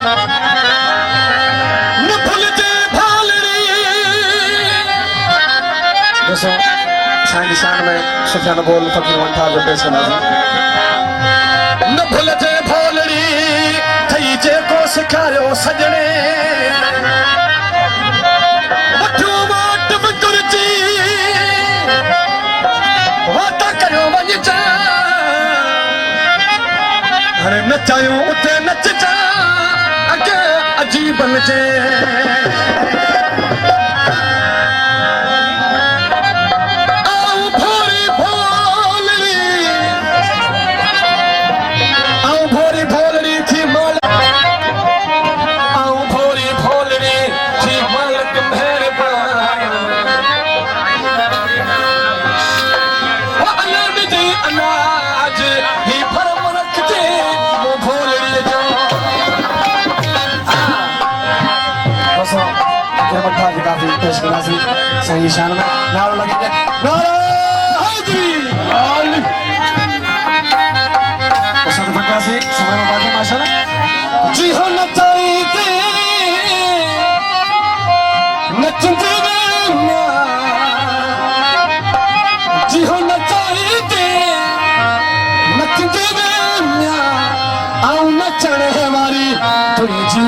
न भुलजे भालड़ी दोस्तों शान शान में सुफियान बोल फकीर वंठा जो पेश करना न भुलजे भालड़ी थई जेको सिखायो सजने वठो वाट विकुरजी वाता कयो वञजा अरे नचायो उते नचजा अगे अजीब बनजे पेश करना सही शान में नारो लगेंगे नारो हाजी अली पसंद फटवा से समय में बातें माशाल्लाह जी हो नचाईते नचते ना जी हो नचाईते नचते ना आऊ नचने हमारी तुझी